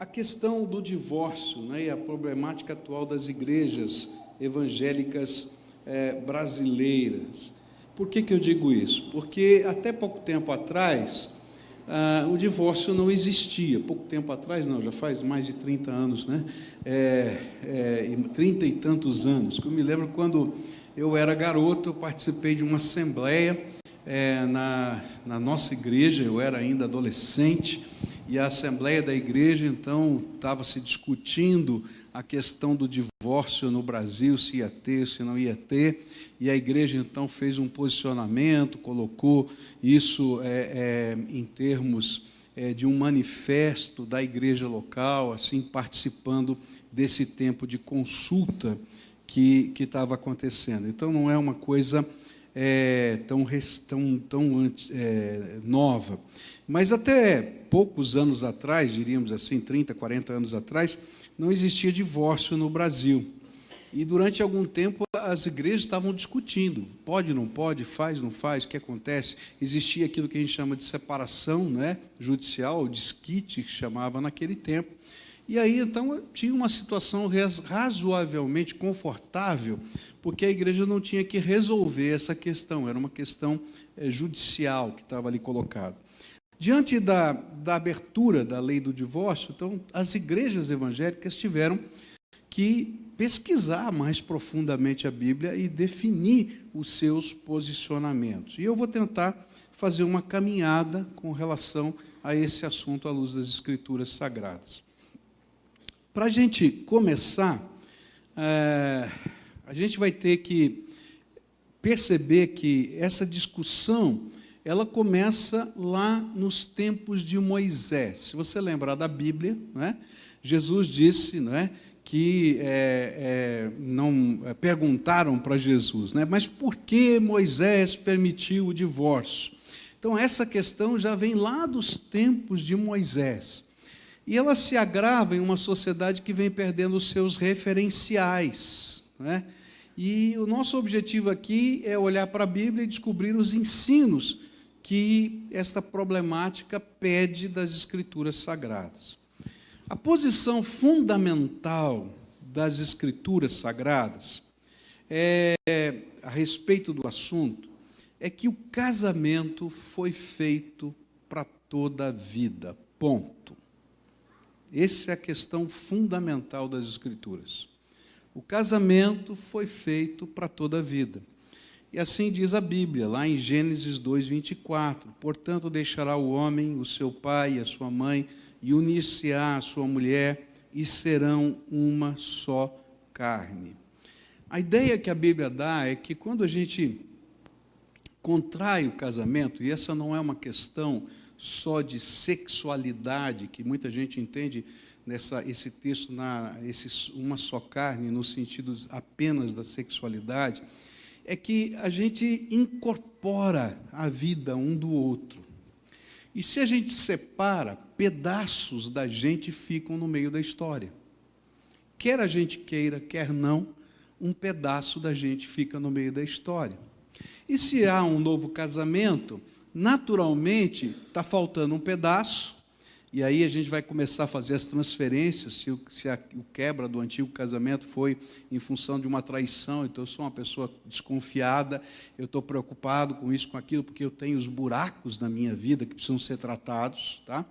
a questão do divórcio, né, e a problemática atual das igrejas evangélicas brasileiras. Por que eu digo isso? Porque até pouco tempo atrás, o divórcio não existia. Pouco tempo atrás, não, já faz mais de 30 anos, né? 30 e tantos anos. Eu me lembro quando eu era garoto, eu participei de uma assembleia na nossa igreja, eu era ainda adolescente, e a assembleia da igreja, então, estava se discutindo a questão do divórcio no Brasil, se ia ter, se não ia ter, e a igreja, então, fez um posicionamento, colocou isso em termos de um manifesto da igreja local, assim, participando desse tempo de consulta que estava acontecendo. Então, não é uma coisa tão nova. Mas até poucos anos atrás, diríamos assim, 30, 40 anos atrás, não existia divórcio no Brasil. E durante algum tempo as igrejas estavam discutindo, pode, não pode, faz, não faz, o que acontece? Existia aquilo que a gente chama de separação, né, judicial, desquite, que chamava naquele tempo. E aí, então, tinha uma situação razoavelmente confortável, porque a igreja não tinha que resolver essa questão, era uma questão judicial que estava ali colocada. Diante da abertura da lei do divórcio, então, as igrejas evangélicas tiveram que pesquisar mais profundamente a Bíblia e definir os seus posicionamentos. E eu vou tentar fazer uma caminhada com relação a esse assunto à luz das Escrituras Sagradas. Para a gente começar, a gente vai ter que perceber que essa discussão, ela começa lá nos tempos de Moisés. Se você lembrar da Bíblia, né, Jesus disse, né, que perguntaram para Jesus, né, mas por que Moisés permitiu o divórcio? Então, essa questão já vem lá dos tempos de Moisés. E ela se agrava em uma sociedade que vem perdendo os seus referenciais, né? E o nosso objetivo aqui é olhar para a Bíblia e descobrir os ensinos que esta problemática pede das Escrituras Sagradas. A posição fundamental das Escrituras Sagradas a respeito do assunto é que o casamento foi feito para toda a vida, ponto. Essa é a questão fundamental das Escrituras. O casamento foi feito para toda a vida. E assim diz a Bíblia, lá em Gênesis 2:24. Portanto, deixará o homem, o seu pai e a sua mãe, e unir-se-á à sua mulher, e serão uma só carne. A ideia que a Bíblia dá é que quando a gente contrai o casamento, e essa não é uma questão só de sexualidade, que muita gente entende esse texto, uma só carne, no sentido apenas da sexualidade, é que a gente incorpora a vida um do outro. E se a gente separa, pedaços da gente ficam no meio da história. Quer a gente queira, quer não, um pedaço da gente fica no meio da história. E se há um novo casamento, naturalmente está faltando um pedaço, e aí a gente vai começar a fazer as transferências, se a quebra do antigo casamento foi em função de uma traição, então eu sou uma pessoa desconfiada, eu estou preocupado com isso, com aquilo, porque eu tenho os buracos na minha vida que precisam ser tratados, tá?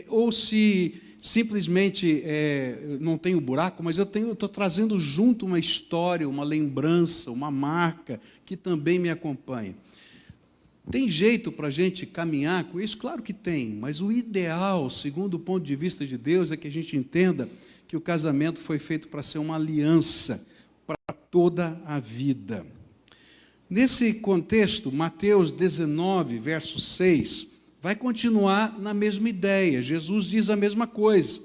Ou se simplesmente não tenho buraco, mas eu estou trazendo junto uma história, uma lembrança, uma marca que também me acompanha. Tem jeito para a gente caminhar com isso? Claro que tem, mas o ideal, segundo o ponto de vista de Deus, é que a gente entenda que o casamento foi feito para ser uma aliança para toda a vida. Nesse contexto, Mateus 19, verso 6, vai continuar na mesma ideia. Jesus diz a mesma coisa.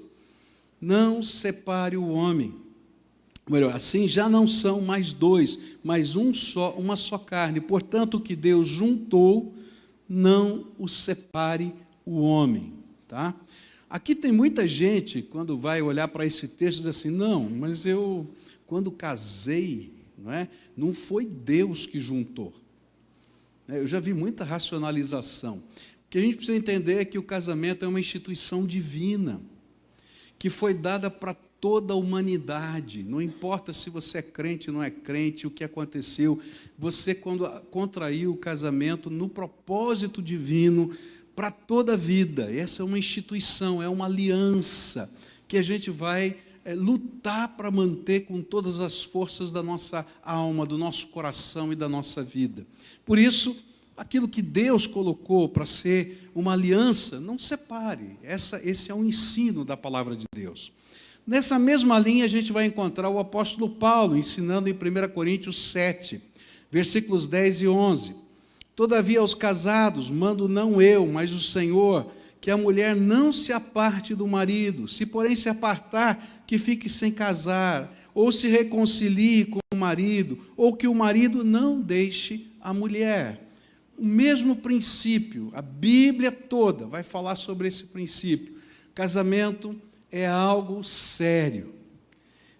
Não separe o homem. Melhor, assim já não são mais dois, mas uma só carne. Portanto, o que Deus juntou, não o separe o homem. Tá? Aqui tem muita gente, quando vai olhar para esse texto, diz assim, não, mas eu, quando casei, não foi Deus que juntou. Eu já vi muita racionalização. O que a gente precisa entender é que o casamento é uma instituição divina, que foi dada para toda a humanidade. Não importa se você é crente ou não é crente, o que aconteceu. Você, quando contraiu o casamento no propósito divino para toda a vida. Essa é uma instituição, é uma aliança que a gente vai lutar para manter com todas as forças da nossa alma, do nosso coração e da nossa vida. Por isso, aquilo que Deus colocou para ser uma aliança, não separe. Esse é um ensino da palavra de Deus. Nessa mesma linha, a gente vai encontrar o apóstolo Paulo ensinando em 1 Coríntios 7, versículos 10 e 11. Todavia, aos casados, mando não eu, mas o Senhor, que a mulher não se aparte do marido, se porém se apartar, que fique sem casar, ou se reconcilie com o marido, ou que o marido não deixe a mulher. O mesmo princípio, a Bíblia toda vai falar sobre esse princípio. Casamento é algo sério,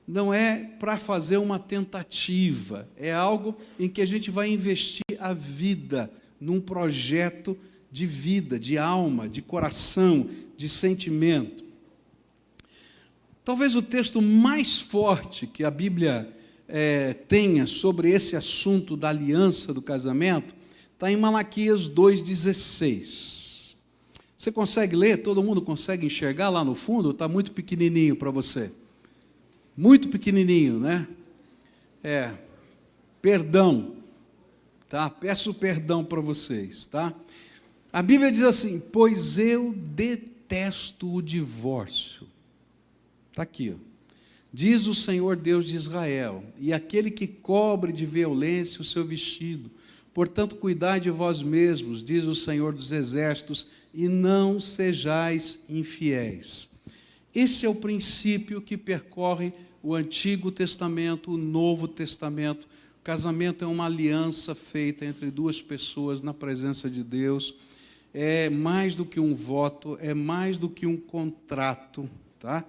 não é para fazer uma tentativa, é algo em que a gente vai investir a vida num projeto de vida, de alma, de coração, de sentimento. Talvez o texto mais forte que a Bíblia tenha sobre esse assunto da aliança do casamento está em Malaquias 2,16. Você consegue ler? Todo mundo consegue enxergar lá no fundo? Está muito pequenininho para você? Muito pequenininho, né? Perdão, tá? Peço perdão para vocês, tá? A Bíblia diz assim: pois eu detesto o divórcio. Está aqui, ó. Diz o Senhor Deus de Israel, e aquele que cobre de violência o seu vestido. Portanto, cuidai de vós mesmos, diz o Senhor dos Exércitos, e não sejais infiéis. Esse é o princípio que percorre o Antigo Testamento, o Novo Testamento. O casamento é uma aliança feita entre duas pessoas na presença de Deus. É mais do que um voto, é mais do que um contrato, tá?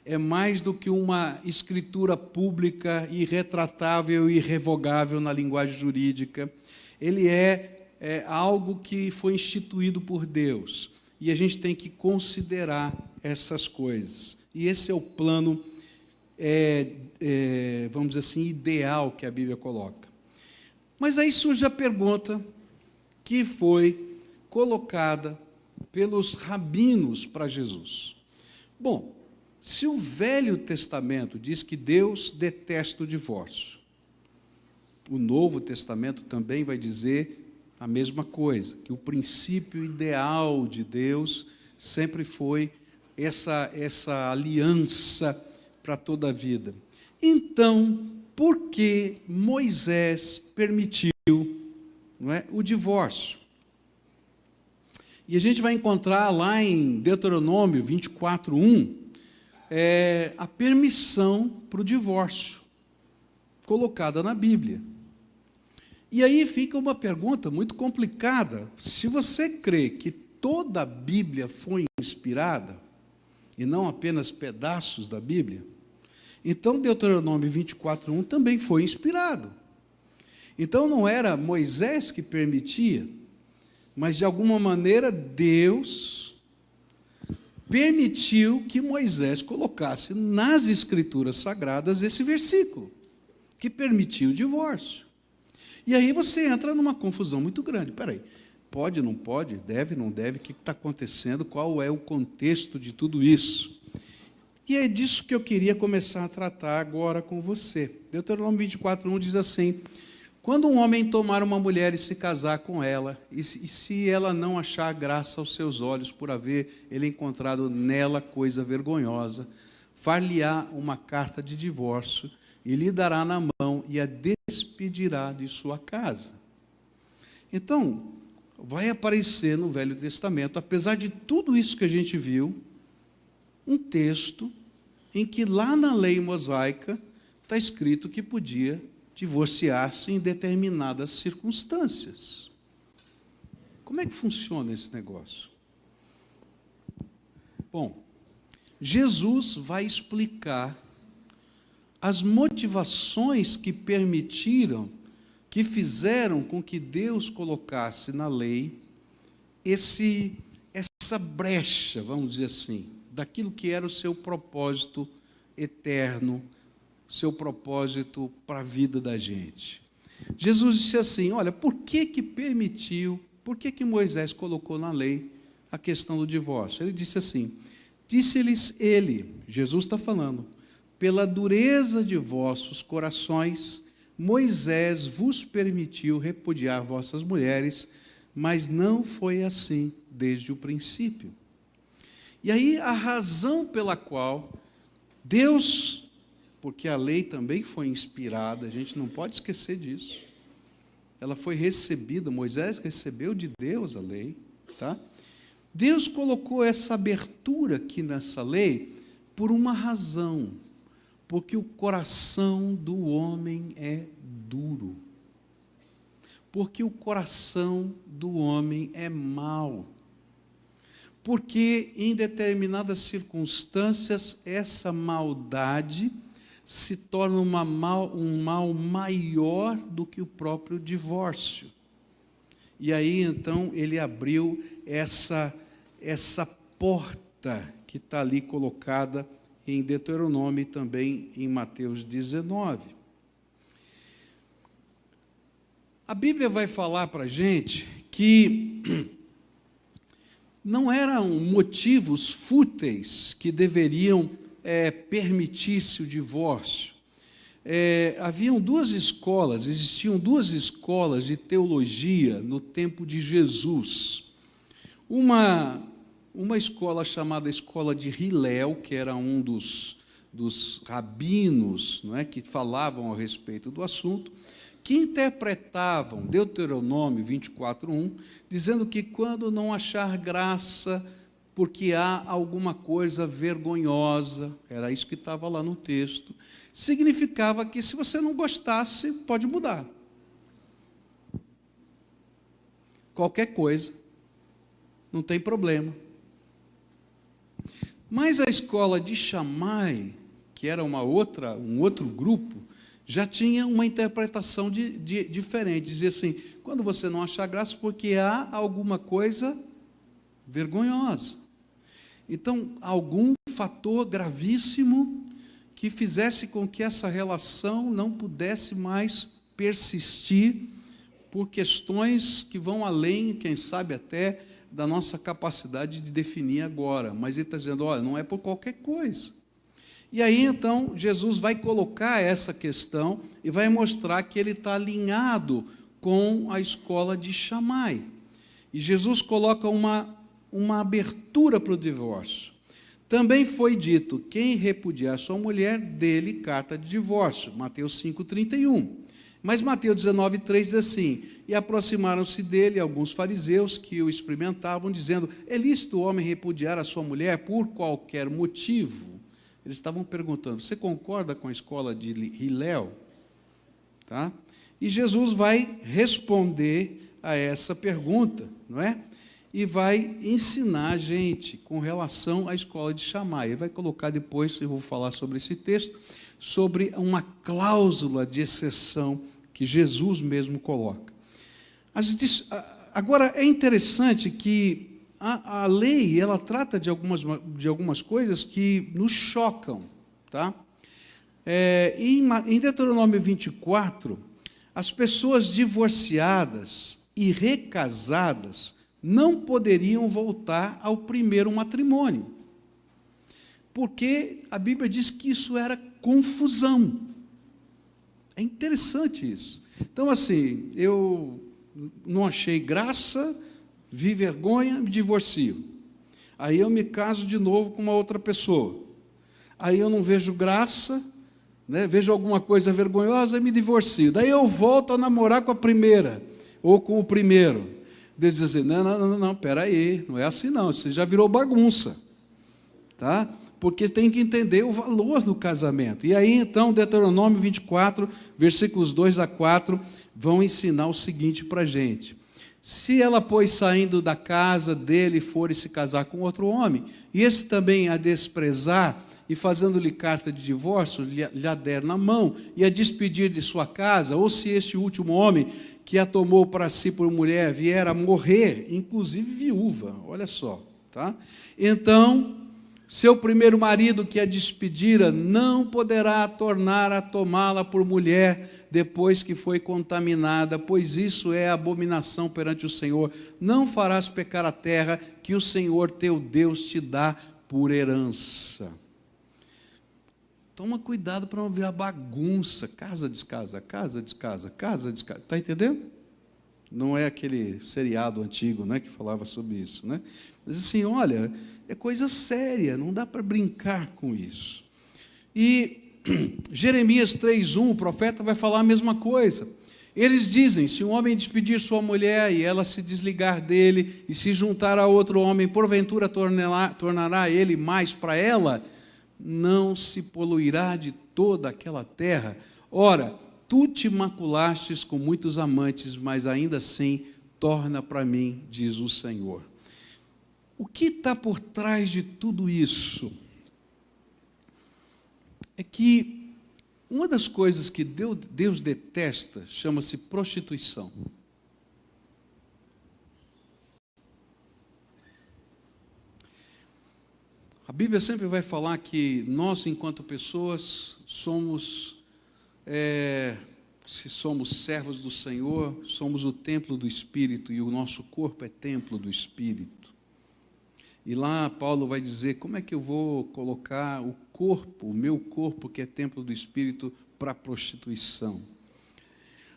É mais do que uma escritura pública, irretratável e irrevogável na linguagem jurídica. Ele é algo que foi instituído por Deus, e a gente tem que considerar essas coisas. E esse é o plano, vamos dizer assim, ideal que a Bíblia coloca. Mas aí surge a pergunta que foi colocada pelos rabinos para Jesus. Bom, se o Velho Testamento diz que Deus detesta o divórcio, o Novo Testamento também vai dizer a mesma coisa, que o princípio ideal de Deus sempre foi essa aliança para toda a vida. Então, por que Moisés permitiu, não é, o divórcio? E a gente vai encontrar lá em Deuteronômio 24:1 a permissão para o divórcio, colocada na Bíblia. E aí fica uma pergunta muito complicada. Se você crê que toda a Bíblia foi inspirada, e não apenas pedaços da Bíblia, então Deuteronômio 24:1 também foi inspirado. Então não era Moisés que permitia, mas de alguma maneira Deus permitiu que Moisés colocasse nas Escrituras Sagradas esse versículo, que permitia o divórcio. E aí você entra numa confusão muito grande. Espera aí, pode, não pode, deve, não deve, o que está acontecendo, qual é o contexto de tudo isso? E é disso que eu queria começar a tratar agora com você. Deuteronômio 24:1 diz assim: quando um homem tomar uma mulher e se casar com ela, e se ela não achar graça aos seus olhos por haver ele encontrado nela coisa vergonhosa, far-lhe-á uma carta de divórcio e lhe dará na mão e a despedirá de sua casa. Então, vai aparecer no Velho Testamento, apesar de tudo isso que a gente viu, um texto em que lá na lei mosaica está escrito que podia divorciar-se em determinadas circunstâncias. Como é que funciona esse negócio? Bom, Jesus vai explicar as motivações que permitiram, que fizeram com que Deus colocasse na lei essa brecha, vamos dizer assim, daquilo que era o seu propósito eterno, seu propósito para a vida da gente. Jesus disse assim, olha, por que Moisés colocou na lei a questão do divórcio? Ele disse assim, disse-lhes ele, Jesus está falando, pela dureza de vossos corações, Moisés vos permitiu repudiar vossas mulheres, mas não foi assim desde o princípio. E aí a razão pela qual Deus, porque a lei também foi inspirada, a gente não pode esquecer disso, ela foi recebida, Moisés recebeu de Deus a lei, tá? Deus colocou essa abertura aqui nessa lei por uma razão, porque o coração do homem é duro, porque o coração do homem é mau, porque em determinadas circunstâncias essa maldade se torna um mal maior do que o próprio divórcio. E aí então ele abriu essa porta que está ali colocada em Deuteronômio e também em Mateus 19. A Bíblia vai falar para a gente que não eram motivos fúteis que deveriam permitir-se o divórcio. Existiam duas escolas de teologia no tempo de Jesus. Uma escola chamada Escola de Hillel, que era um dos rabinos, não é, que falavam a respeito do assunto, que interpretavam Deuteronômio 24:1, dizendo que quando não achar graça, porque há alguma coisa vergonhosa, era isso que estava lá no texto, significava que se você não gostasse, pode mudar. Qualquer coisa, não tem problema. Mas a escola de Shammai, que era um outro grupo, já tinha uma interpretação diferente. Dizia assim, quando você não achar graça, porque há alguma coisa vergonhosa. Então, algum fator gravíssimo que fizesse com que essa relação não pudesse mais persistir por questões que vão além, quem sabe até, da nossa capacidade de definir agora. Mas ele está dizendo, olha, não é por qualquer coisa. E aí, então, Jesus vai colocar essa questão e vai mostrar que ele está alinhado com a escola de Shammai. E Jesus coloca uma abertura para o divórcio. Também foi dito, quem repudiar sua mulher, dê-lhe carta de divórcio. Mateus 5:31. Mas Mateus 19:3 diz assim, e aproximaram-se dele alguns fariseus que o experimentavam, dizendo, é lícito o homem repudiar a sua mulher por qualquer motivo? Eles estavam perguntando, você concorda com a escola de Hillel? Tá? E Jesus vai responder a essa pergunta, não é? E vai ensinar a gente com relação à escola de Shammai. Ele vai colocar depois, eu vou falar sobre esse texto, sobre uma cláusula de exceção que Jesus mesmo coloca. Agora, é interessante que a lei, ela trata de algumas coisas que nos chocam. Tá? Em Deuteronômio 24, as pessoas divorciadas e recasadas não poderiam voltar ao primeiro matrimônio, porque a Bíblia diz que isso era confusão. É interessante isso. Então, assim, eu não achei graça, vi vergonha, me divorcio. Aí eu me caso de novo com uma outra pessoa. Aí eu não vejo graça, né, vejo alguma coisa vergonhosa e me divorcio. Daí eu volto a namorar com a primeira, ou com o primeiro. Deus diz assim, não, peraí, não é assim não, isso já virou bagunça. Tá? Porque tem que entender o valor do casamento. E aí, então, Deuteronômio 24, versículos 2-4, vão ensinar o seguinte para a gente. Se ela, pois, saindo da casa dele, for se casar com outro homem, e esse também a desprezar, e fazendo-lhe carta de divórcio, lhe a der na mão e a despedir de sua casa, ou se este último homem que a tomou para si por mulher vier a morrer, inclusive viúva, olha só, tá? Então, seu primeiro marido que a despedira não poderá tornar a tomá-la por mulher depois que foi contaminada, pois isso é abominação perante o Senhor. Não farás pecar a terra que o Senhor teu Deus te dá por herança. Toma cuidado para não virar bagunça, casa descasa, casa descasa, casa descasa. Está entendendo? Não é aquele seriado antigo, né, que falava sobre isso, né? Mas assim, olha, é coisa séria, não dá para brincar com isso. E Jeremias 3:1, o profeta vai falar a mesma coisa. Eles dizem, se um homem despedir sua mulher e ela se desligar dele e se juntar a outro homem, porventura tornará ele mais para ela, não se poluirá de toda aquela terra. Ora, tu te maculastes com muitos amantes, mas ainda assim torna para mim, diz o Senhor. O que está por trás de tudo isso? É que uma das coisas que Deus detesta chama-se prostituição. A Bíblia sempre vai falar que nós, enquanto pessoas, somos, se somos servos do Senhor, somos o templo do Espírito e o nosso corpo é templo do Espírito. E lá Paulo vai dizer, como é que eu vou colocar o corpo, o meu corpo, que é templo do Espírito, para a prostituição?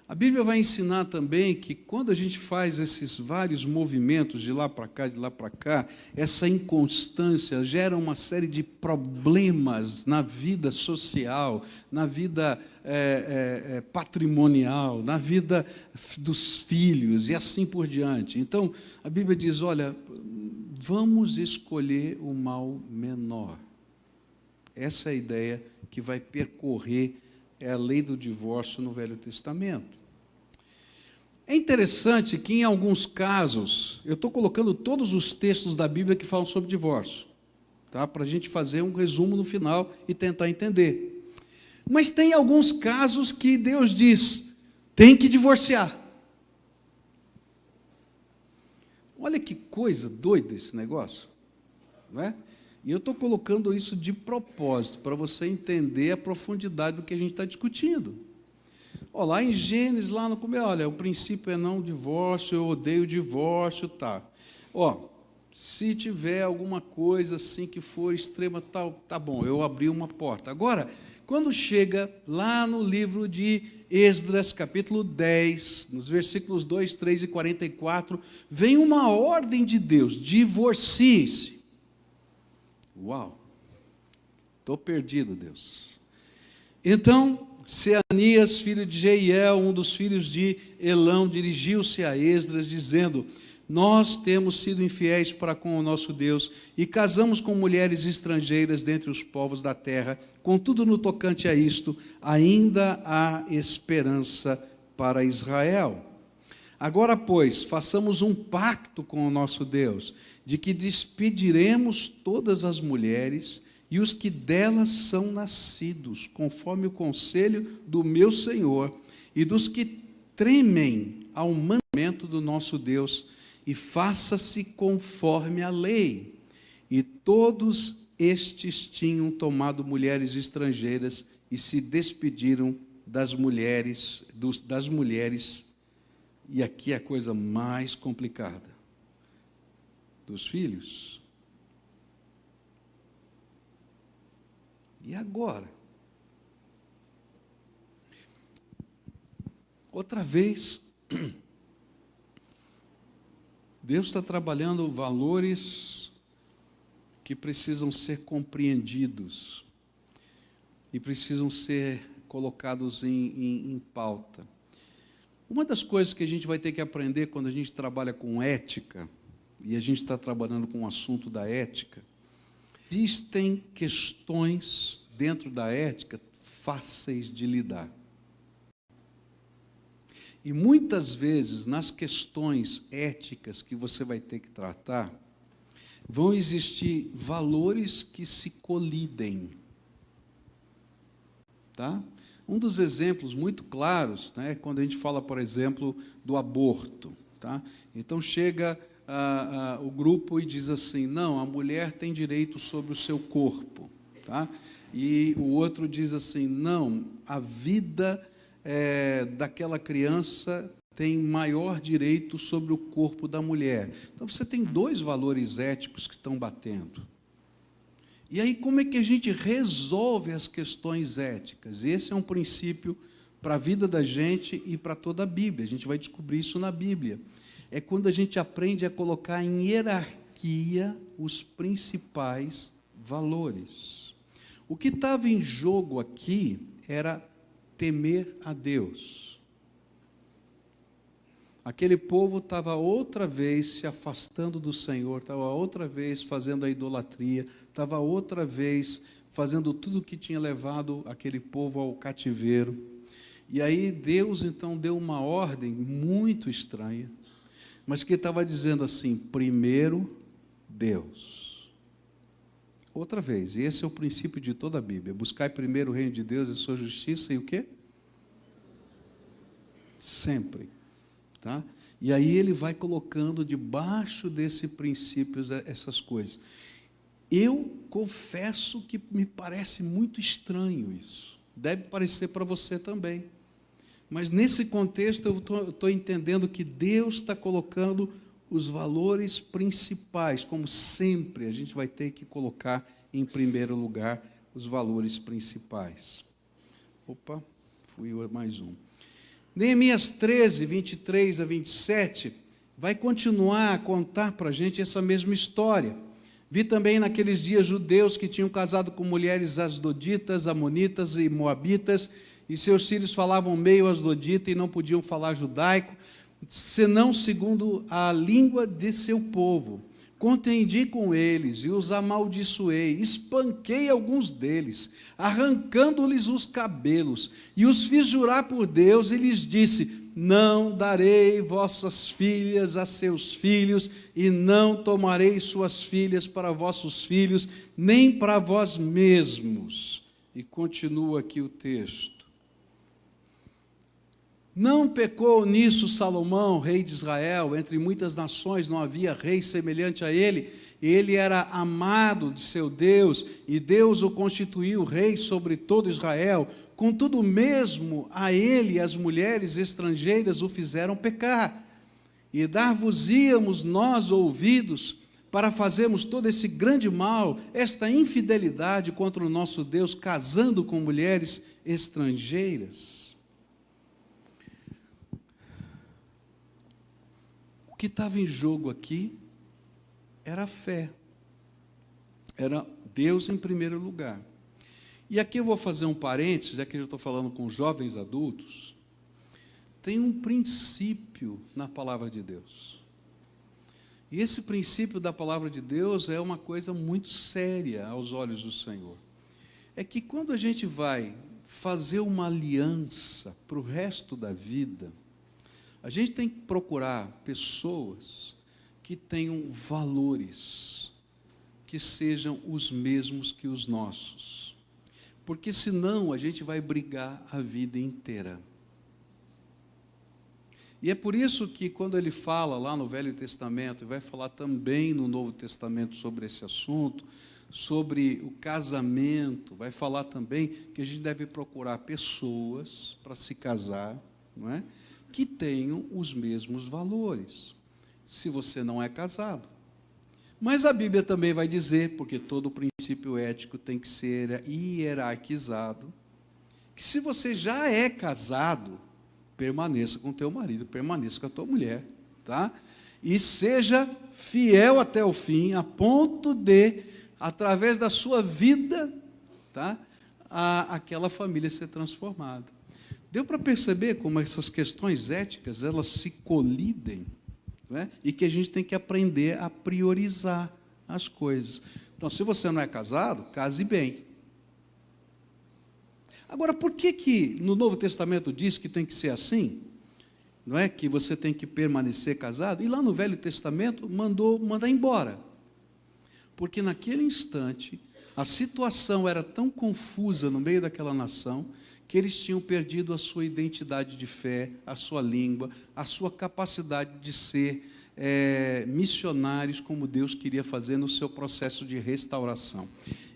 A Bíblia vai ensinar também que quando a gente faz esses vários movimentos de lá para cá, essa inconstância gera uma série de problemas na vida social, na vida patrimonial, na vida dos filhos e assim por diante. Então, a Bíblia diz, olha, vamos escolher o mal menor. Essa é a ideia que vai percorrer a lei do divórcio no Velho Testamento. É interessante que, em alguns casos, eu estou colocando todos os textos da Bíblia que falam sobre divórcio, tá? Para a gente fazer um resumo no final e tentar entender. Mas tem alguns casos que Deus diz, tem que divorciar. Olha que coisa doida esse negócio, não é? E eu estou colocando isso de propósito, para você entender a profundidade do que a gente está discutindo. Ó, lá em Gênesis, lá no começo, olha, o princípio é não divórcio, eu odeio divórcio, tá. Ó, se tiver alguma coisa assim que for extrema, tá bom, eu abri uma porta. Agora, quando chega lá no livro de Esdras, capítulo 10, nos versículos 2, 3 e 44, vem uma ordem de Deus, divorcie-se. Uau! Estou perdido, Deus. Então, Seanias, filho de Jeiel, um dos filhos de Elão, dirigiu-se a Esdras, dizendo, nós temos sido infiéis para com o nosso Deus e casamos com mulheres estrangeiras dentre os povos da terra. Contudo, no tocante a isto, ainda há esperança para Israel. Agora, pois, façamos um pacto com o nosso Deus, de que despediremos todas as mulheres e os que delas são nascidos, conforme o conselho do meu Senhor, e dos que tremem ao mandamento do nosso Deus, e faça-se conforme a lei. E todos estes tinham tomado mulheres estrangeiras e se despediram das mulheres, e aqui é a coisa mais complicada, dos filhos. E agora? Outra vez, Deus está trabalhando valores que precisam ser compreendidos e precisam ser colocados em pauta. Uma das coisas que a gente vai ter que aprender quando a gente trabalha com ética, e a gente está trabalhando com o assunto da ética, existem questões dentro da ética fáceis de lidar. E muitas vezes, nas questões éticas que você vai ter que tratar, vão existir valores que se colidem. Tá? Um dos exemplos muito claros, né, quando a gente fala, por exemplo, do aborto. Tá? Então chega o grupo e diz assim, não, a mulher tem direito sobre o seu corpo. Tá? E o outro diz assim, não, a vida daquela criança tem maior direito sobre o corpo da mulher. Então você tem dois valores éticos que estão batendo. E aí como é que a gente resolve as questões éticas? Esse é um princípio para a vida da gente e para toda a Bíblia. A gente vai descobrir isso na Bíblia. É quando a gente aprende a colocar em hierarquia os principais valores. O que estava em jogo aqui era temer a Deus. Aquele povo estava outra vez se afastando do Senhor, estava outra vez fazendo a idolatria, estava outra vez fazendo tudo o que tinha levado aquele povo ao cativeiro. E aí Deus então deu uma ordem muito estranha, mas que estava dizendo assim, primeiro Deus. Outra vez, e esse é o princípio de toda a Bíblia, buscai primeiro o reino de Deus e sua justiça, e o quê? Sempre. Tá? E aí ele vai colocando debaixo desse princípio essas coisas. Eu confesso que me parece muito estranho isso. Deve parecer para você também. Mas nesse contexto eu estou entendendo que Deus está colocando os valores principais, como sempre a gente vai ter que colocar em primeiro lugar os valores principais. Opa, fui mais um. Neemias 13, 23 a 27, vai continuar a contar para a gente essa mesma história. Vi também naqueles dias judeus que tinham casado com mulheres asdoditas, amonitas e moabitas, e seus filhos falavam meio asdodita e não podiam falar judaico, senão segundo a língua de seu povo. Contendi com eles e os amaldiçoei, espanquei alguns deles, arrancando-lhes os cabelos, e os fiz jurar por Deus, e lhes disse, não darei vossas filhas a seus filhos, e não tomarei suas filhas para vossos filhos, nem para vós mesmos. E continua aqui o texto. Não pecou nisso Salomão, rei de Israel, entre muitas nações não havia rei semelhante a ele, ele era amado de seu Deus, e Deus o constituiu rei sobre todo Israel, contudo mesmo a ele as mulheres estrangeiras o fizeram pecar, e dar-vos-íamos nós ouvidos, para fazermos todo esse grande mal, esta infidelidade contra o nosso Deus, casando com mulheres estrangeiras. O que estava em jogo aqui era a fé, era Deus em primeiro lugar. E aqui eu vou fazer um parênteses, já que eu estou falando com jovens adultos, tem um princípio na palavra de Deus. E esse princípio da palavra de Deus é uma coisa muito séria aos olhos do Senhor. É que quando a gente vai fazer uma aliança para o resto da vida, a gente tem que procurar pessoas que tenham valores, que sejam os mesmos que os nossos. Porque senão a gente vai brigar a vida inteira. E é por isso que quando ele fala lá no Velho Testamento, e vai falar também no Novo Testamento sobre esse assunto, sobre o casamento, vai falar também que a gente deve procurar pessoas para se casar, não é? Que tenham os mesmos valores, se você não é casado. Mas a Bíblia também vai dizer, porque todo princípio ético tem que ser hierarquizado, que se você já é casado, permaneça com teu marido, permaneça com a tua mulher, tá? E seja fiel até o fim, a ponto de, através da sua vida, tá? Aquela família ser transformada. Deu para perceber como essas questões éticas, elas se colidem, não é? E que a gente tem que aprender a priorizar as coisas. Então, se você não é casado, case bem. Agora, por que no Novo Testamento diz que tem que ser assim? Não é que você tem que permanecer casado? E lá no Velho Testamento mandar embora. porque naquele instante a situação era tão confusa no meio daquela nação que eles tinham perdido a sua identidade de fé, a sua língua, a sua capacidade de ser missionários como Deus queria fazer no seu processo de restauração.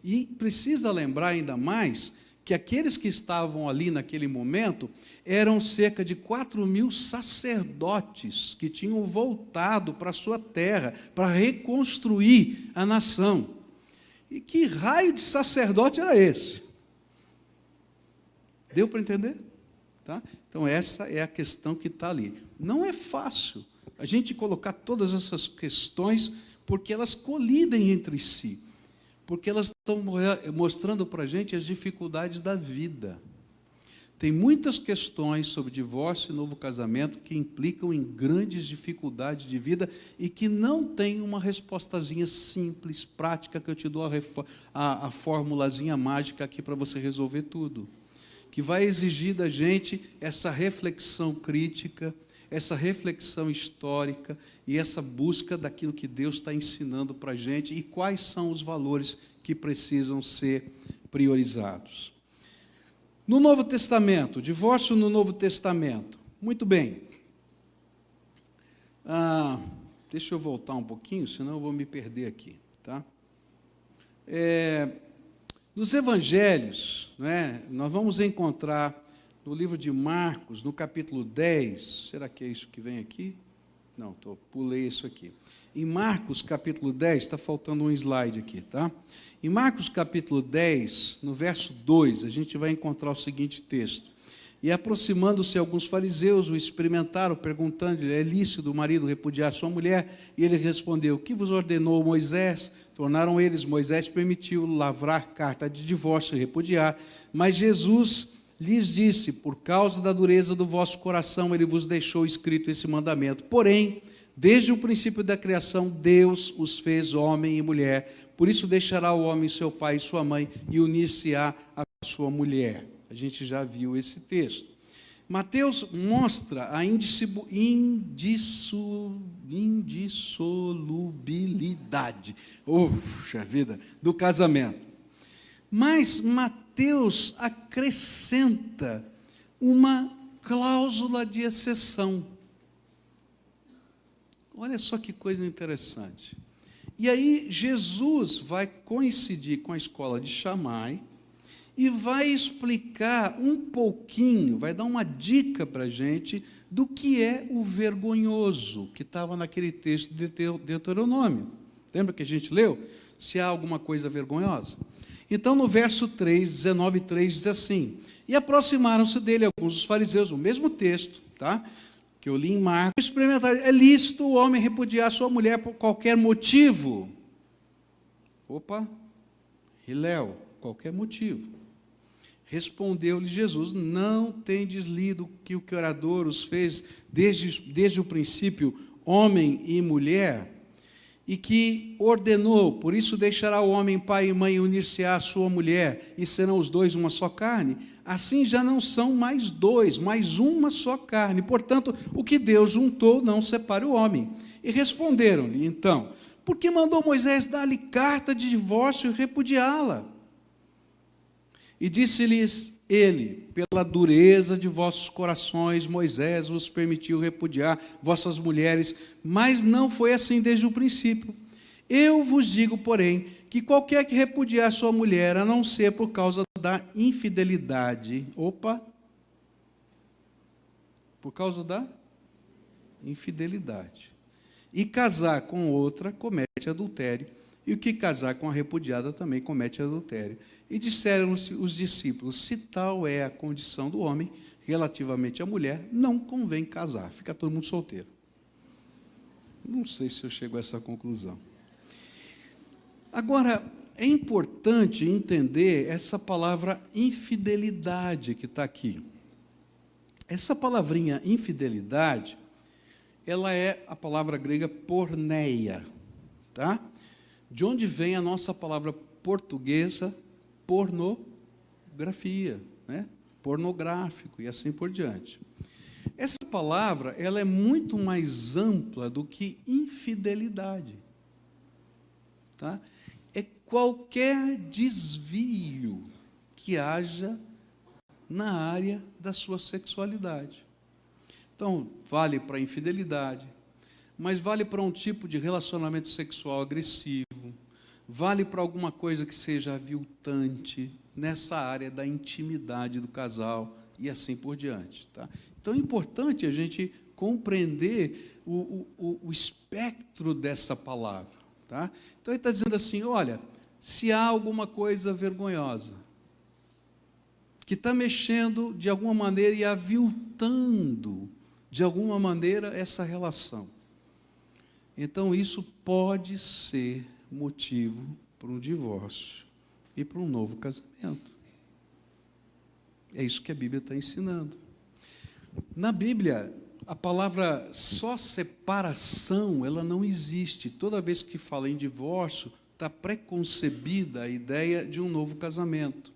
E precisa lembrar ainda mais que aqueles que estavam ali naquele momento eram cerca de 4.000 sacerdotes que tinham voltado para a sua terra para reconstruir a nação. E que raio de sacerdote era esse? Deu para entender? Tá? Então essa é a questão que está ali. Não é fácil a gente colocar todas essas questões, porque elas colidem entre si, porque elas estão mostrando para a gente as dificuldades da vida. Tem muitas questões sobre divórcio e novo casamento que implicam em grandes dificuldades de vida e que não tem uma respostazinha simples, prática, que eu te dou a formulazinha mágica aqui para você resolver tudo. Que vai exigir da gente essa reflexão crítica, essa reflexão histórica e essa busca daquilo que Deus está ensinando para a gente e quais são os valores que precisam ser priorizados. No Novo Testamento, divórcio no Novo Testamento. Muito bem. Deixa eu voltar um pouquinho, senão eu vou me perder aqui. Tá? Nos Evangelhos, nós vamos encontrar no livro de Marcos, no capítulo 10, será que é isso que vem aqui? Não, pulei isso aqui. Em Marcos, capítulo 10, está faltando um slide aqui, tá? Em Marcos, capítulo 10, no verso 2, a gente vai encontrar o seguinte texto. E aproximando-se alguns fariseus, o experimentaram, perguntando-lhe, é lícito o marido repudiar sua mulher? E ele respondeu, o que vos ordenou Moisés? Tornaram eles, Moisés permitiu lavrar carta de divórcio e repudiar, mas Jesus lhes disse, por causa da dureza do vosso coração, ele vos deixou escrito esse mandamento. Porém, desde o princípio da criação, Deus os fez homem e mulher. Por isso deixará o homem seu pai e sua mãe e unir-se-á à sua mulher. A gente já viu esse texto. Mateus mostra a indissolubilidade, puxa vida, do casamento. Mas Mateus acrescenta uma cláusula de exceção. Olha só que coisa interessante. E aí Jesus vai coincidir com a escola de Shammai e vai explicar um pouquinho, vai dar uma dica para a gente do que é o vergonhoso, que estava naquele texto de Deuteronômio. Lembra que a gente leu? Se há alguma coisa vergonhosa. Então, no verso 3, 19:3, diz assim, e aproximaram-se dele alguns dos fariseus, o mesmo texto, tá? Que eu li em Marcos, experimentaram, é lícito o homem repudiar sua mulher por qualquer motivo? Opa, Hilel, qualquer motivo. Respondeu-lhe Jesus, não tendes lido que o orador os fez desde o princípio, homem e mulher? E que ordenou, por isso deixará o homem pai e mãe unir-se à sua mulher, e serão os dois uma só carne? Assim já não são mais dois, mas uma só carne. Portanto, o que Deus juntou, não separe o homem. E responderam-lhe, então, por que mandou Moisés dar-lhe carta de divórcio e repudiá-la? E disse-lhes ele, pela dureza de vossos corações, Moisés vos permitiu repudiar vossas mulheres, mas não foi assim desde o princípio. Eu vos digo, porém, que qualquer que repudiar sua mulher, a não ser por causa da infidelidade, por causa da infidelidade, e casar com outra, comete adultério, e o que casar com a repudiada também comete adultério. E disseram-se os discípulos, se tal é a condição do homem, relativamente à mulher, não convém casar, fica todo mundo solteiro. Não sei se eu chego a essa conclusão. Agora, é importante entender essa palavra infidelidade que está aqui. Essa palavrinha infidelidade, ela é a palavra grega porneia, tá? De onde vem a nossa palavra portuguesa pornografia, né? Pornográfico e assim por diante. Essa palavra, ela é muito mais ampla do que infidelidade, tá? qualquer desvio que haja na área da sua sexualidade. Então, vale para a infidelidade, mas vale para um tipo de relacionamento sexual agressivo, vale para alguma coisa que seja aviltante nessa área da intimidade do casal e assim por diante. Tá? Então, é importante a gente compreender o espectro dessa palavra. Tá? Então, ele está dizendo assim, olha, se há alguma coisa vergonhosa, que está mexendo de alguma maneira e aviltando de alguma maneira essa relação, então isso pode ser motivo para um divórcio e para um novo casamento. É isso que a Bíblia está ensinando. Na Bíblia, a palavra só separação, ela não existe. Toda vez que fala em divórcio, está preconcebida a ideia de um novo casamento.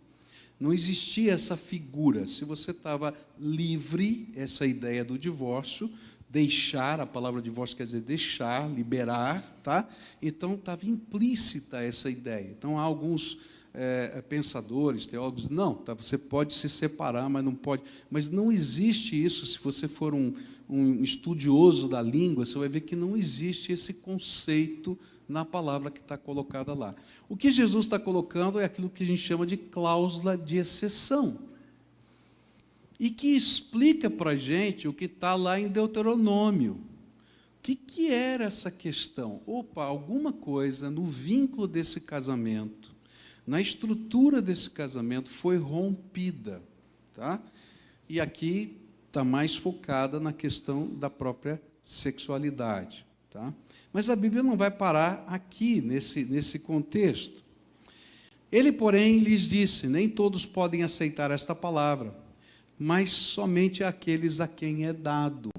Não existia essa figura. Se você estava livre, essa ideia do divórcio, deixar, a palavra divórcio quer dizer deixar, liberar, tá? Então estava implícita essa ideia. Então há alguns pensadores, teólogos, não, tá, você pode se separar, mas não pode. Mas não existe isso. Se você for um estudioso da língua, você vai ver que não existe esse conceito na palavra que está colocada lá. O que Jesus está colocando é aquilo que a gente chama de cláusula de exceção, e que explica para a gente o que está lá em Deuteronômio. O que era essa questão? Opa, alguma coisa no vínculo desse casamento, na estrutura desse casamento, foi rompida. Tá? E aqui está mais focada na questão da própria sexualidade. Tá? Mas a Bíblia não vai parar aqui, nesse contexto. Ele, porém, lhes disse, nem todos podem aceitar esta palavra, mas somente aqueles a quem é dado.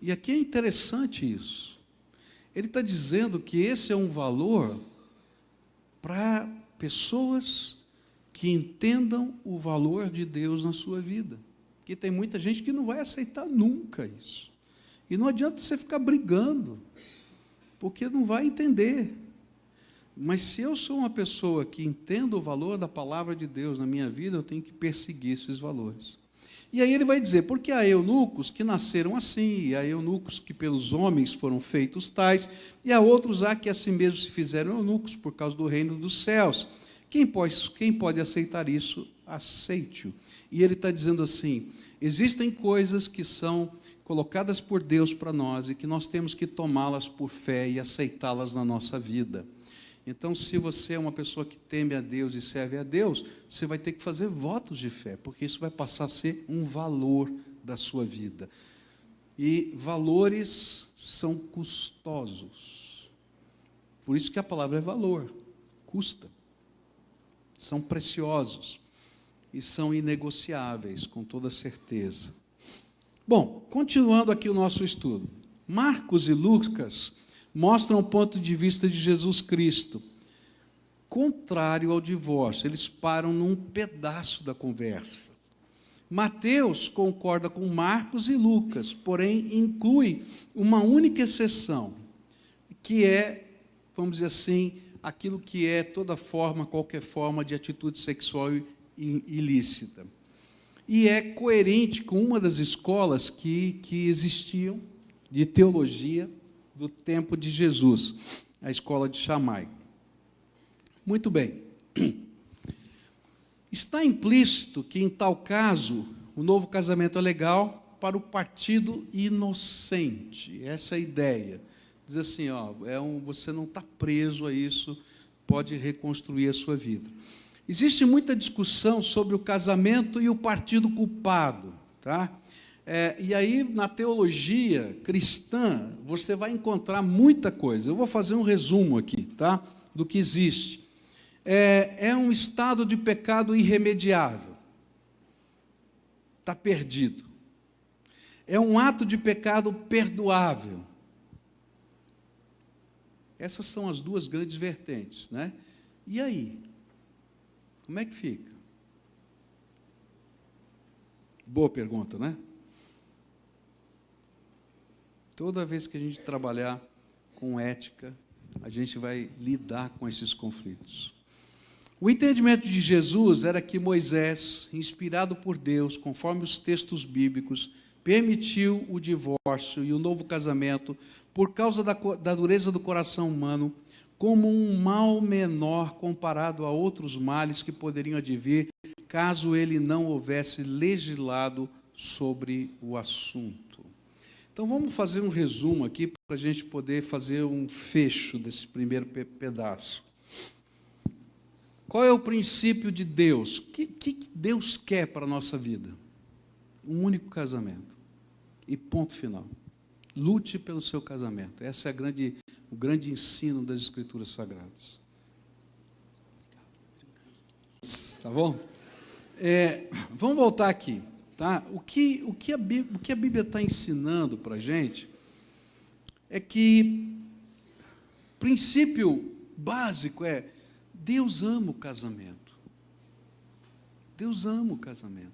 E aqui é interessante isso. Ele está dizendo que esse é um valor para pessoas que entendam o valor de Deus na sua vida. Porque tem muita gente que não vai aceitar nunca isso. E não adianta você ficar brigando, porque não vai entender. Mas se eu sou uma pessoa que entendo o valor da palavra de Deus na minha vida, eu tenho que perseguir esses valores. E aí ele vai dizer, porque há eunucos que nasceram assim, e há eunucos que pelos homens foram feitos tais, e há outros que assim mesmo se fizeram eunucos por causa do reino dos céus. Quem pode aceitar isso, aceite-o. E ele está dizendo assim, existem coisas que são colocadas por Deus para nós e que nós temos que tomá-las por fé e aceitá-las na nossa vida. Então, se você é uma pessoa que teme a Deus e serve a Deus, você vai ter que fazer votos de fé, porque isso vai passar a ser um valor da sua vida. E valores são custosos. Por isso que a palavra é valor, custa. São preciosos e são inegociáveis, com toda certeza. Bom, continuando aqui o nosso estudo. Marcos e Lucas mostram o ponto de vista de Jesus Cristo, contrário ao divórcio. Eles param num pedaço da conversa. Mateus concorda com Marcos e Lucas, porém inclui uma única exceção, que é, vamos dizer assim, aquilo que é toda forma, qualquer forma de atitude sexual ilícita. E é coerente com uma das escolas que existiam de teologia do tempo de Jesus, a escola de Shammai. Muito bem. Está implícito que, em tal caso, o novo casamento é legal para o partido inocente. Essa é a ideia. Diz assim, você não está preso a isso, pode reconstruir a sua vida. Existe muita discussão sobre o casamento e o partido culpado, tá? E aí, na teologia cristã, você vai encontrar muita coisa. Eu vou fazer um resumo aqui, tá? Do que existe. É um estado de pecado irremediável. Está perdido. É um ato de pecado perdoável. Essas são as duas grandes vertentes, né? E aí? Como é que fica? Boa pergunta, né? Toda vez que a gente trabalhar com ética, a gente vai lidar com esses conflitos. O entendimento de Jesus era que Moisés, inspirado por Deus, conforme os textos bíblicos, permitiu o divórcio e o novo casamento por causa da dureza do coração humano, como um mal menor comparado a outros males que poderiam advir, caso ele não houvesse legislado sobre o assunto. Então vamos fazer um resumo aqui para a gente poder fazer um fecho desse primeiro pedaço. Qual é o princípio de Deus? O que Deus quer para a nossa vida? Um único casamento. E ponto final. Lute pelo seu casamento. Esse é o grande ensino das Escrituras Sagradas. Tá bom? Vamos voltar aqui. Tá? O que a Bíblia está ensinando para a gente é que o princípio básico é: Deus ama o casamento. Deus ama o casamento.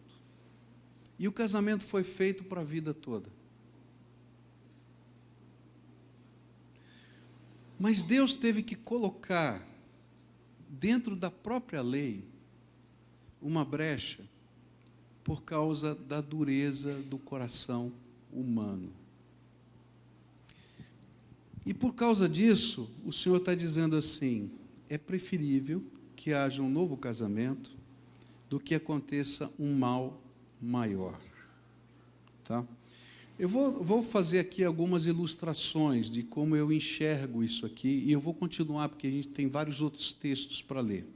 E o casamento foi feito para a vida toda. Mas Deus teve que colocar dentro da própria lei uma brecha por causa da dureza do coração humano. E por causa disso, o Senhor está dizendo assim: é preferível que haja um novo casamento do que aconteça um mal maior. Tá? Eu vou fazer aqui algumas ilustrações de como eu enxergo isso aqui, e eu vou continuar, porque a gente tem vários outros textos para ler.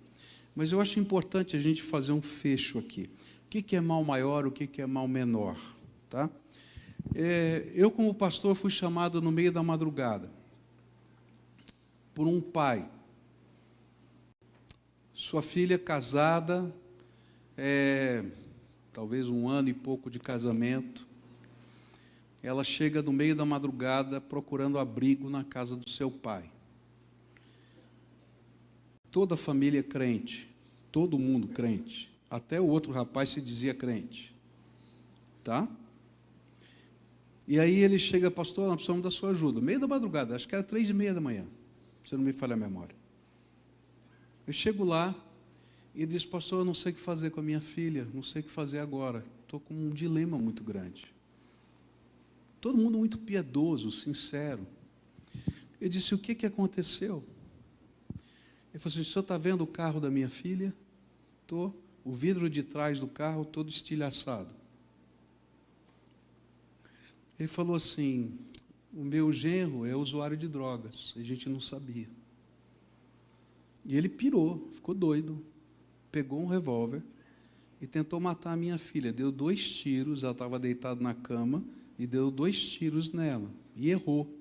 Mas eu acho importante a gente fazer um fecho aqui. O que é mal maior, o que é mal menor? Tá? Eu, como pastor, fui chamado no meio da madrugada por um pai. Sua filha casada, talvez 1 ano e pouco de casamento, ela chega no meio da madrugada procurando abrigo na casa do seu pai. Toda a família crente, todo mundo crente, até o outro rapaz se dizia crente. Tá? E aí ele chega: pastor, nós precisamos da sua ajuda. Meio da madrugada, acho que era 3:30 da manhã, se não me falha a memória. Eu chego lá e ele diz: pastor, eu não sei o que fazer com a minha filha, não sei o que fazer agora, estou com um dilema muito grande. Todo mundo muito piedoso, sincero. Eu disse: o que aconteceu? Ele falou assim: o senhor está vendo o carro da minha filha? Estou. O vidro de trás do carro todo estilhaçado. Ele falou assim: o meu genro é usuário de drogas, a gente não sabia. E ele pirou, ficou doido, pegou um revólver e tentou matar a minha filha. Deu 2 tiros, ela estava deitada na cama, e deu 2 tiros nela, e errou.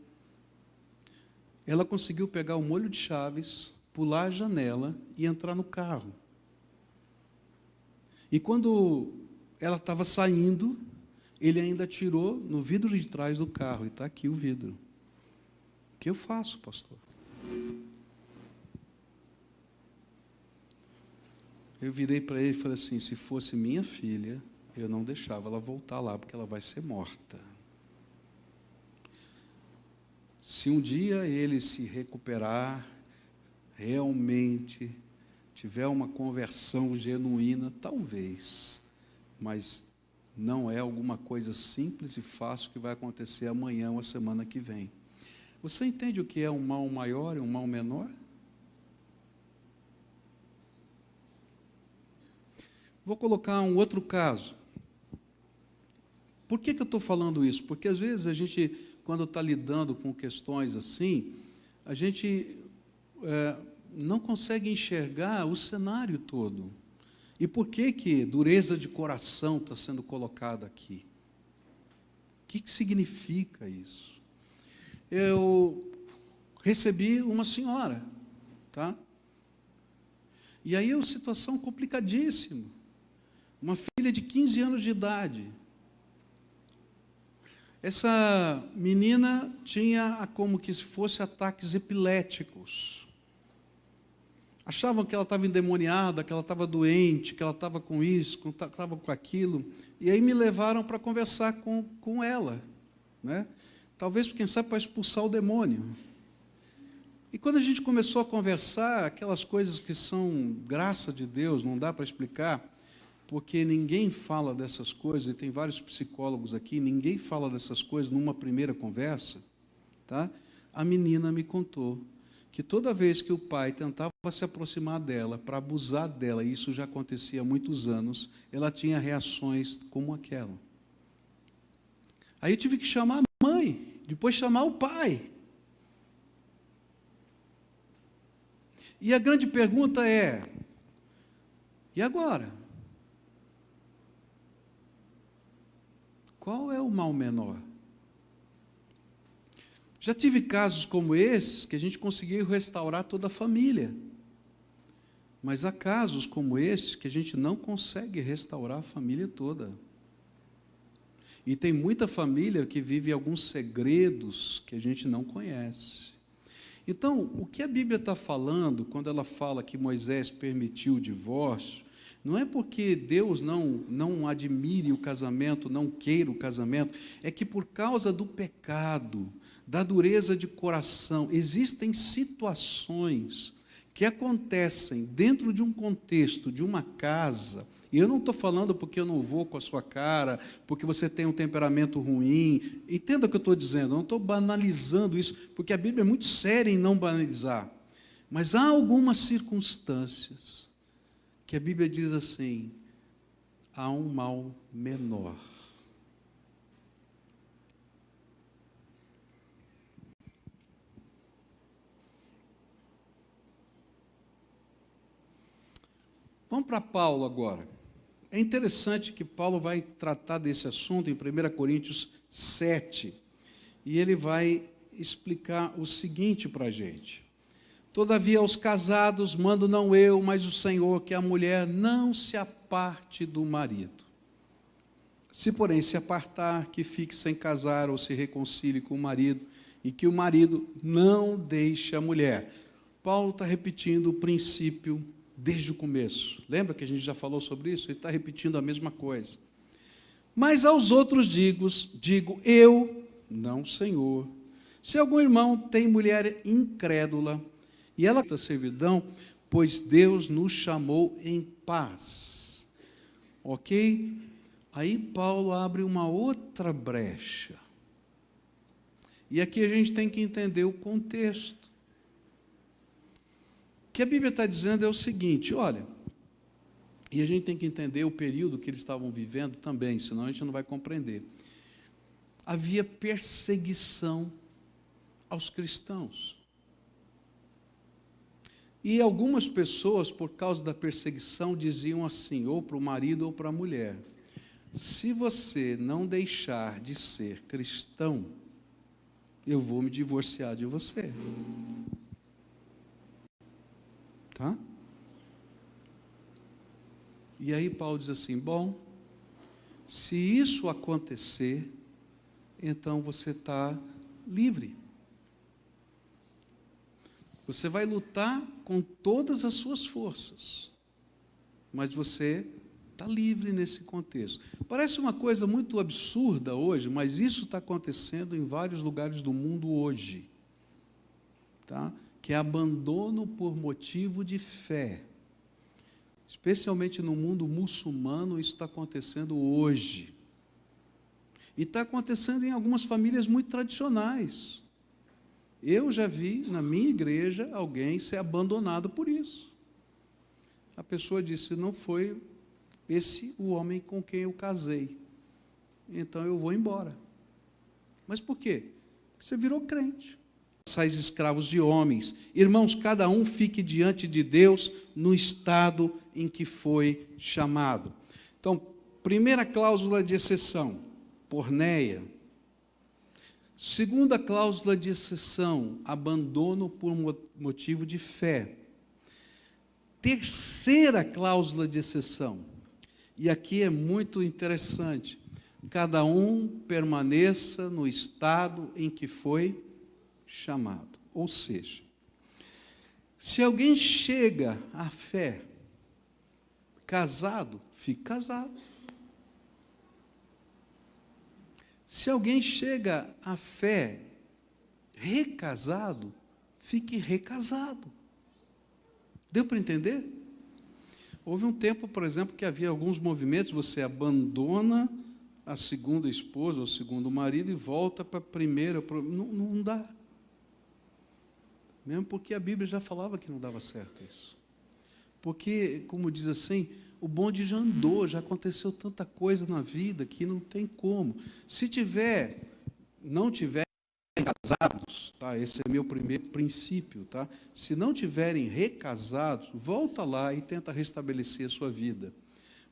Ela conseguiu pegar o molho de chaves, pular a janela e entrar no carro. E quando ela estava saindo, ele ainda atirou no vidro de trás do carro, e está aqui o vidro. O que eu faço, pastor? Eu virei para ele e falei assim: se fosse minha filha, eu não deixava ela voltar lá, porque ela vai ser morta. Se um dia ele se recuperar, realmente tiver uma conversão genuína, talvez, mas não é alguma coisa simples e fácil que vai acontecer amanhã ou a semana que vem. Você entende o que é um mal maior e um mal menor? Vou colocar um outro caso. Por que eu estou falando isso? Porque às vezes a gente, quando está lidando com questões assim, a gente não consegue enxergar o cenário todo. E por que dureza de coração está sendo colocada aqui? O que significa isso? Eu recebi uma senhora, tá? E aí uma situação complicadíssima. Uma filha de 15 anos de idade. Essa menina tinha como que se fosse ataques epiléticos. Achavam que ela estava endemoniada, que ela estava doente, que ela estava com isso, que estava com aquilo. E aí me levaram para conversar com ela, né? Talvez, quem sabe, para expulsar o demônio. E quando a gente começou a conversar, aquelas coisas que são graça de Deus, não dá para explicar, porque ninguém fala dessas coisas, e tem vários psicólogos aqui, ninguém fala dessas coisas numa primeira conversa, tá? A menina me contou que toda vez que o pai tentava se aproximar dela para abusar dela, e isso já acontecia há muitos anos, ela tinha reações como aquela. Aí eu tive que chamar a mãe, depois chamar o pai. E a grande pergunta é: e agora? Qual é o mal menor? Já tive casos como esses que a gente conseguiu restaurar toda a família. Mas há casos como esses que a gente não consegue restaurar a família toda. E tem muita família que vive alguns segredos que a gente não conhece. Então, o que a Bíblia está falando, quando ela fala que Moisés permitiu o divórcio, não é porque Deus não admire o casamento, não queira o casamento, é que por causa do pecado, da dureza de coração, existem situações que acontecem dentro de um contexto, de uma casa. E eu não estou falando porque eu não vou com a sua cara, porque você tem um temperamento ruim. Entenda o que eu estou dizendo, eu não estou banalizando isso, porque a Bíblia é muito séria em não banalizar. Mas há algumas circunstâncias que a Bíblia diz assim: há um mal menor. Vamos para Paulo agora. É interessante que Paulo vai tratar desse assunto em 1 Coríntios 7, e ele vai explicar o seguinte para a gente: todavia aos casados mando não eu, mas o Senhor, que a mulher não se aparte do marido. Se, porém, se apartar, que fique sem casar ou se reconcilie com o marido, e que o marido não deixe a mulher. Paulo está repetindo o princípio desde o começo. Lembra que a gente já falou sobre isso? Ele está repetindo a mesma coisa. Mas aos outros digo eu, não Senhor, se algum irmão tem mulher incrédula, e ela está servidão, pois Deus nos chamou em paz. Ok? Aí Paulo abre uma outra brecha. E aqui a gente tem que entender o contexto. O que a Bíblia está dizendo é o seguinte, olha, e a gente tem que entender o período que eles estavam vivendo também, senão a gente não vai compreender. Havia perseguição aos cristãos. E algumas pessoas, por causa da perseguição, diziam assim, ou para o marido ou para a mulher: se você não deixar de ser cristão, eu vou me divorciar de você. Tá? E aí Paulo diz assim, bom, se isso acontecer, então você está livre. Você vai lutar com todas as suas forças, mas você está livre nesse contexto. Parece uma coisa muito absurda hoje, mas isso está acontecendo em vários lugares do mundo hoje. Tá? Que é abandono por motivo de fé. Especialmente no mundo muçulmano, isso está acontecendo hoje. E está acontecendo em algumas famílias muito tradicionais. Eu já vi na minha igreja alguém ser abandonado por isso. A pessoa disse, não foi esse o homem com quem eu casei, então eu vou embora. Mas por quê? Porque você virou crente. Sais escravos de homens. Irmãos, cada um fique diante de Deus no estado em que foi chamado. Então, primeira cláusula de exceção, porneia. Segunda cláusula de exceção, abandono por motivo de fé. Terceira cláusula de exceção, e aqui é muito interessante, cada um permaneça no estado em que foi chamado. Ou seja, se alguém chega à fé casado, fique casado. Se alguém chega à fé recasado, fique recasado. Deu para entender? Houve um tempo, por exemplo, que havia alguns movimentos, você abandona a segunda esposa ou o segundo marido e volta para a primeira. Não dá. Mesmo porque a Bíblia já falava que não dava certo isso. Porque, como diz assim, o bonde já andou, já aconteceu tanta coisa na vida que não tem como. Se não tiver casados, tá? Esse é meu primeiro princípio, tá? Se não tiverem recasados, volta lá e tenta restabelecer a sua vida.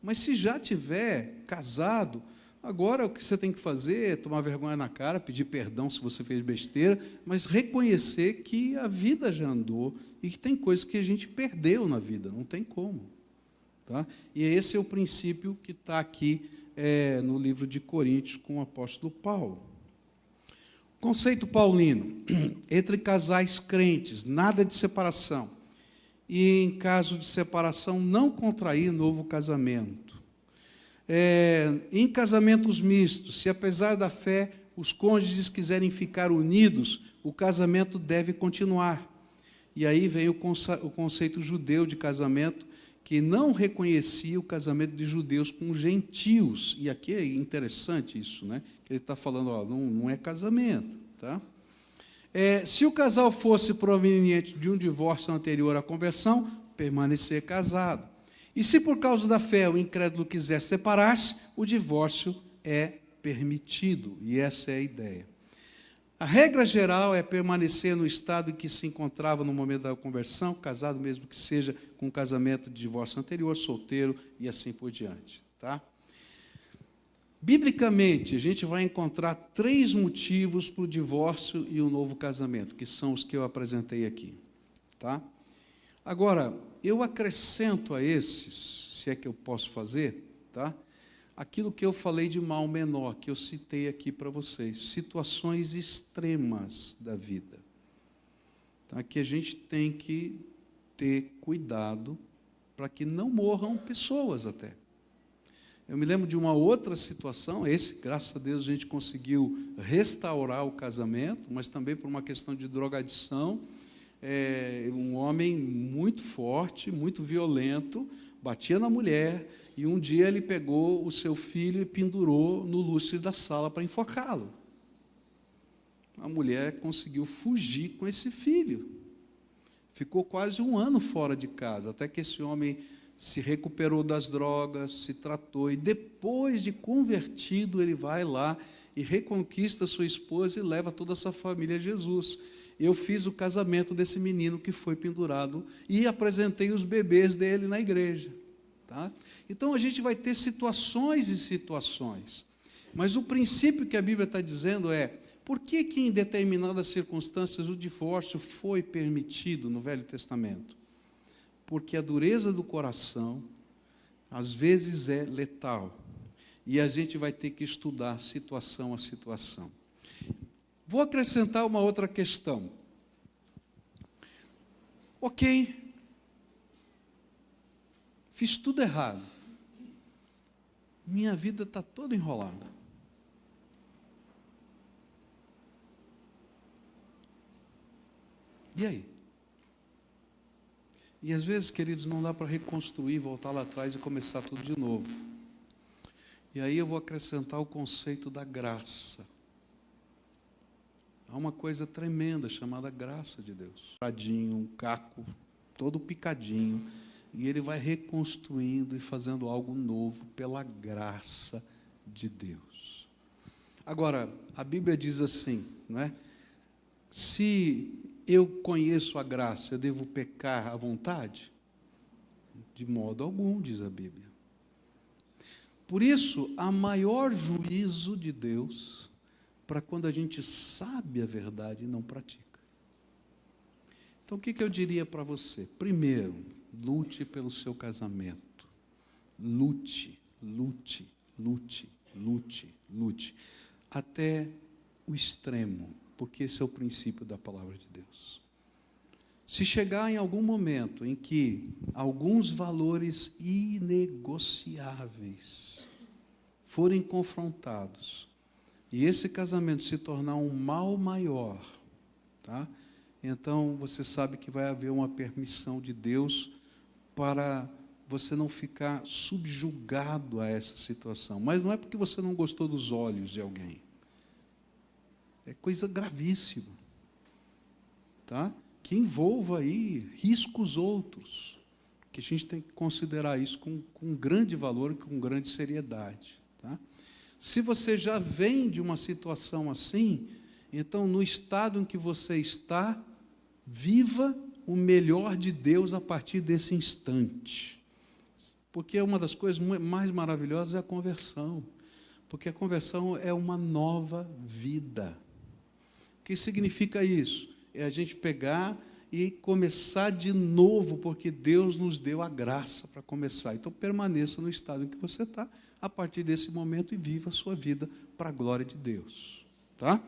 Mas se já tiver casado, agora o que você tem que fazer é tomar vergonha na cara, pedir perdão se você fez besteira, mas reconhecer que a vida já andou e que tem coisas que a gente perdeu na vida, não tem como, tá? E esse é o princípio que está aqui no livro de Coríntios com o apóstolo Paulo. Conceito paulino: entre casais crentes, nada de separação. E em caso de separação, não contrair novo casamento. Em casamentos mistos, se apesar da fé os cônjuges quiserem ficar unidos, o casamento deve continuar. E aí vem o conceito judeu de casamento, que não reconhecia o casamento de judeus com gentios. E aqui é interessante isso, né? Ele está falando, não é casamento. Tá? Se o casal fosse proveniente de um divórcio anterior à conversão, permanecer casado. E se por causa da fé o incrédulo quiser separar-se, o divórcio é permitido. E essa é a ideia. A regra geral é permanecer no estado em que se encontrava no momento da conversão, casado mesmo que seja com casamento de divórcio anterior, solteiro e assim por diante. Tá? Biblicamente, a gente vai encontrar 3 motivos para o divórcio e o novo casamento, que são os que eu apresentei aqui. Tá? Agora, eu acrescento a esses, se é que eu posso fazer, tá? Aquilo que eu falei de mal menor, que eu citei aqui para vocês, situações extremas da vida. Tá? Que a gente tem que ter cuidado para que não morram pessoas até. Eu me lembro de uma outra situação, graças a Deus, a gente conseguiu restaurar o casamento, mas também por uma questão de drogadição. Um homem muito forte, muito violento, batia na mulher, e um dia ele pegou o seu filho e pendurou no lustre da sala para enforcá-lo. A mulher conseguiu fugir com esse filho. Ficou quase 1 ano fora de casa, até que esse homem se recuperou das drogas, se tratou, e depois de convertido, ele vai lá e reconquista sua esposa e leva toda a sua família a Jesus. Eu fiz o casamento desse menino que foi pendurado e apresentei os bebês dele na igreja. Tá? Então, a gente vai ter situações e situações, mas o princípio que a Bíblia está dizendo por que em determinadas circunstâncias o divórcio foi permitido no Velho Testamento? Porque a dureza do coração, às vezes, é letal. E a gente vai ter que estudar situação a situação. Vou acrescentar uma outra questão. Ok, fiz tudo errado. Minha vida está toda enrolada. E aí? E às vezes, queridos, não dá para reconstruir, voltar lá atrás e começar tudo de novo. E aí eu vou acrescentar o conceito da graça. Há uma coisa tremenda chamada graça de Deus. Um caco, todo picadinho, e ele vai reconstruindo e fazendo algo novo pela graça de Deus. Agora, a Bíblia diz assim, não é? Se eu conheço a graça, eu devo pecar à vontade? De modo algum, diz a Bíblia. Por isso, há maior juízo de Deus para quando a gente sabe a verdade e não pratica. Então, o que eu diria para você? Primeiro, lute pelo seu casamento. Lute, lute, lute, lute, lute. Até o extremo, porque esse é o princípio da palavra de Deus. Se chegar em algum momento em que alguns valores inegociáveis forem confrontados, e esse casamento se tornar um mal maior, tá? então você sabe que vai haver uma permissão de Deus para você não ficar subjugado a essa situação. Mas não é porque você não gostou dos olhos de alguém. É coisa gravíssima, tá? Que envolva aí riscos outros, que a gente tem que considerar isso com grande valor e com grande seriedade, tá? Se você já vem de uma situação assim, então, no estado em que você está, viva o melhor de Deus a partir desse instante. Porque uma das coisas mais maravilhosas é a conversão. Porque a conversão é uma nova vida. O que significa isso? É a gente pegar e começar de novo, porque Deus nos deu a graça para começar. Então, permaneça no estado em que você está, a partir desse momento, e viva a sua vida para a glória de Deus. Tá?